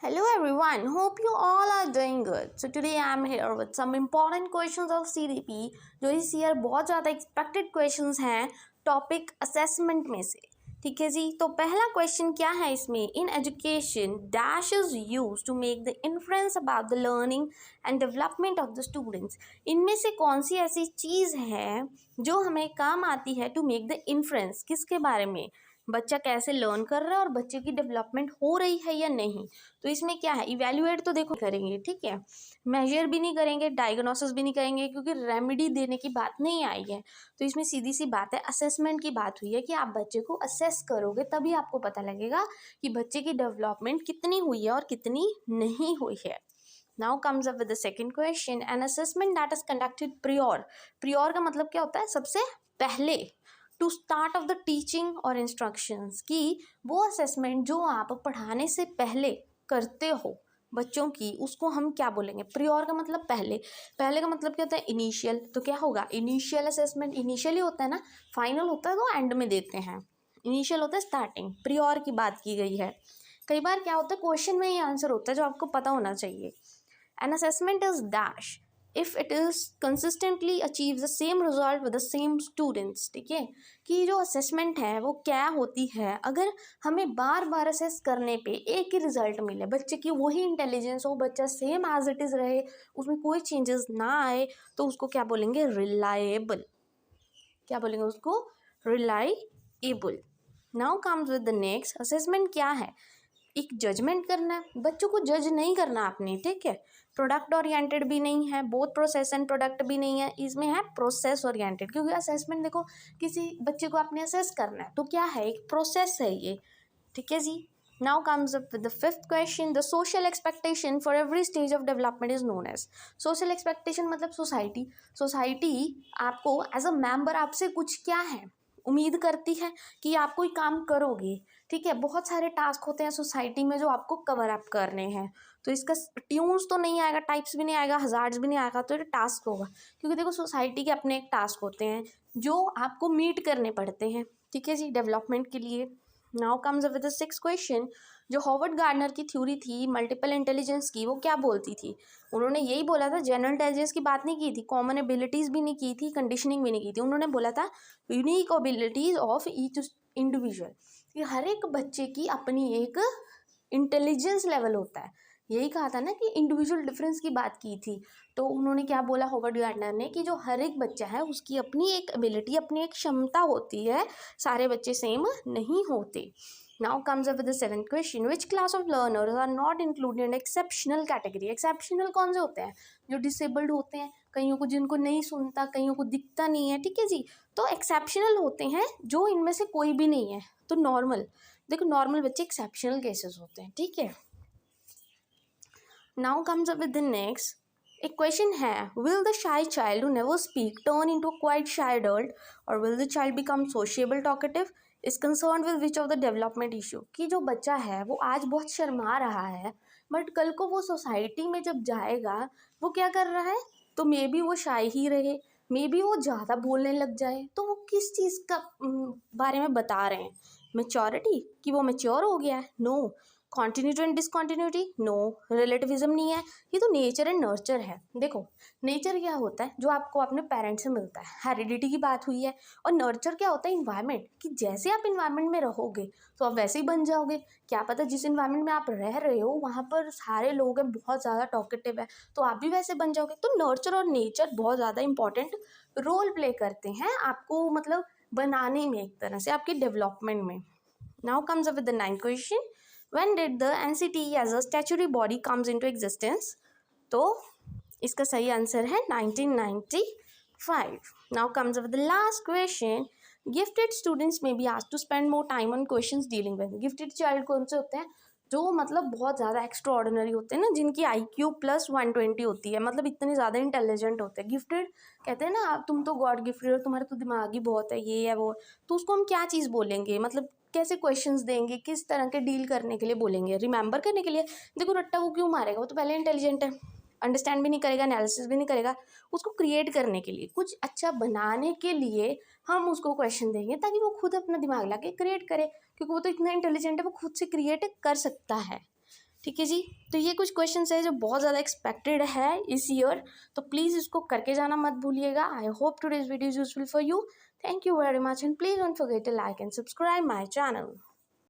Hello everyone, hope you all are doing good. So today I am here with some important questions of CDP जो इस year बहुत ज़्यादा expected questions हैं topic assessment में से। ठीक है जी, तो पहला क्वेश्चन क्या है इसमें, in education dash is use to make the influence about the learning and development of the students. इनमें से कौन सी ऐसी चीज़ है जो हमें काम आती है टू मेक द इन्फ्लुएंस, किसके बारे में, बच्चा कैसे लर्न कर रहा है और बच्चे की डेवलपमेंट हो रही है या नहीं। तो इसमें क्या है, इवेल्युएट तो देखो करेंगे, ठीक है, मेजर भी नहीं करेंगे, डायग्नोसिस भी नहीं करेंगे, क्योंकि रेमेडी देने की बात नहीं आई है। तो इसमें सीधी सी बात है, असेसमेंट की बात हुई है कि आप बच्चे को असेस करोगे तभी आपको पता लगेगा कि बच्चे की डेवलपमेंट कितनी हुई है और कितनी नहीं हुई है। Now comes up with the second question, an assessment that is conducted prior. Prior का मतलब क्या होता है, सबसे पहले, to start of the teaching और इंस्ट्रक्शंस, की वो असेसमेंट जो आप पढ़ाने से पहले करते हो बच्चों की, उसको हम क्या बोलेंगे, प्रियोर का मतलब पहले। पहले का मतलब क्या होता है, इनिशियल। तो क्या होगा, इनिशियल असेसमेंट, इनिशियल ही होता है ना, फाइनल होता है तो एंड में देते हैं, इनिशियल होता है स्टार्टिंग, प्रियोर की बात की गई है। कई बार क्या होता है, क्वेश्चन में ही आंसर होता है जो आपको पता होना चाहिए। An assessment is dash if it is consistently achieve the same result with the same students. ठीक है, कि जो असेसमेंट है वो क्या होती है, अगर हमें बार बार असेस करने पे एक ही रिजल्ट मिले, बच्चे की वही इंटेलिजेंस हो, बच्चा सेम एज इट इज़ रहे, उसमें कोई चेंजेस ना आए, तो उसको क्या बोलेंगे, रिलायबल। क्या बोलेंगे उसको, reliable. Now comes with the next, assessment क्या है, एक जजमेंट करना है, बच्चों को जज नहीं करना आपने, ठीक है, प्रोडक्ट ओरिएंटेड भी नहीं है, बोथ प्रोसेस एंड प्रोडक्ट भी नहीं है, इसमें है प्रोसेस ओरिएंटेड। क्योंकि असेसमेंट देखो, किसी बच्चे को आपने असेस करना है तो क्या है, एक प्रोसेस है ये। ठीक है जी, now comes up with the fifth question, the social expectation for every stage of development is known as. Social expectation मतलब सोसाइटी। सोसाइटी आपको एज अ मेंबर आपसे कुछ क्या है, उम्मीद करती है कि आप कोई काम करोगे। ठीक है, बहुत सारे टास्क होते हैं सोसाइटी में जो आपको कवर अप करने हैं। तो इसका ट्यून्स तो नहीं आएगा, टाइप्स भी नहीं आएगा, हजार्ड्स भी नहीं आएगा, तो ये टास्क होगा। क्योंकि देखो सोसाइटी के अपने एक टास्क होते हैं जो आपको मीट करने पड़ते हैं, ठीक है जी, डेवलपमेंट के लिए। Now comes up with the sixth question, जो हॉवर्ड गार्डनर की थ्योरी थी मल्टीपल इंटेलिजेंस की, वो क्या बोलती थी, उन्होंने यही बोला था, जनरल इंटेलिजेंस की बात नहीं की थी, कॉमन एबिलिटीज़ भी नहीं की थी, कंडीशनिंग भी नहीं की थी, उन्होंने बोला था unique abilities of each individual, कि हर एक बच्चे की अपनी एक इंटेलिजेंस लेवल होता है। यही कहा था ना कि इंडिविजुअल डिफरेंस की बात की थी। तो उन्होंने क्या बोला हॉवर्ड गार्डनर ने, कि जो हर एक बच्चा है उसकी अपनी एक एबिलिटी, अपनी एक क्षमता होती है, सारे बच्चे सेम नहीं होते। Now comes up with the seventh question, which class of learners are not included in exceptional category. Exceptional कौन से होते हैं, जो डिसेबल्ड होते हैं, कईयों को जिनको नहीं सुनता, कईयों को दिखता नहीं है, ठीक है जी, तो एक्सेप्शनल होते हैं जो इनमें से कोई भी नहीं है। तो नॉर्मल, देखो नॉर्मल बच्चे एक्सेप्शनल केसेस होते हैं, ठीक है। Now comes up with the next, एक क्वेश्चन है, विल द शाई child who never speak turn into quite शाई एडल्ट, और will the child become sociable talkative, is concern with which of the development issue. कि जो बच्चा है वो आज बहुत शर्मा रहा है, बट कल को वो सोसाइटी में जब जाएगा वो क्या कर रहा है, तो मे बी वो शाई ही रहे, मे बी वो ज़्यादा बोलने लग जाए, तो वो किस चीज़ का बारे में बता रहे हैं, मेच्योरिटी, कि वो मेच्योर हो गया है, no. Continuity and discontinuity, no. Relativism नहीं है, ये तो नेचर एंड नर्चर है। देखो नेचर क्या होता है, जो आपको अपने पेरेंट्स से मिलता है, हेरिडिटी की बात हुई है, और नर्चर क्या होता है, इन्वायरमेंट, कि जैसे आप इन्वायरमेंट में रहोगे तो आप वैसे ही बन जाओगे। क्या पता जिस इन्वायरमेंट में आप रह रहे हो वहाँ पर सारे लोग हैं बहुत ज़्यादा टॉकेटिव है, तो आप भी वैसे बन जाओगे। तो नर्चर और नेचर बहुत ज़्यादा इंपॉर्टेंट रोल प्ले करते हैं आपको, मतलब बनाने में, एक तरह से आपकी डेवलपमेंट में। Now comes up with the ninth question, when did the NCTE as a statutory body comes into existence? तो इसका सही आंसर है 1995. Now comes up with the last question. Gifted students may be asked to spend more time on questions dealing with. Gifted child कौन से होते हैं, जो मतलब बहुत ज़्यादा एक्स्ट्रा ऑर्डिनरी होते हैं ना, जिनकी IQ +120 होती है, मतलब इतने ज़्यादा इंटेलिजेंट होते हैं। गिफ्टेड कहते हैं ना, तुम तो गॉड गिफ्टेड हो, तुम्हारा तो दिमाग ही बहुत है, ये है वो, तो उसको हम क्या चीज़ बोलेंगे, मतलब कैसे क्वेश्चंस देंगे, किस तरह के डील करने के लिए बोलेंगे, रिमेंबर करने के लिए। देखो रट्टा वो क्यों मारेगा, वो तो पहले इंटेलिजेंट है, अंडरस्टैंड भी नहीं करेगा, एनालिसिस भी नहीं करेगा, उसको क्रिएट करने के लिए, कुछ अच्छा बनाने के लिए हम उसको क्वेश्चन देंगे ताकि वो खुद अपना दिमाग ला के क्रिएट करे, क्योंकि वो तो इतना इंटेलिजेंट है, वो खुद से क्रिएट कर सकता है। ठीक है जी। तो ये कुछ क्वेश्चन है जो बहुत ज़्यादा एक्सपेक्टेड है इस ईयर, तो प्लीज़ इसको करके जाना मत भूलिएगा। I hope today's video is useful for you. Thank you very much and please don't forget to like and subscribe my channel.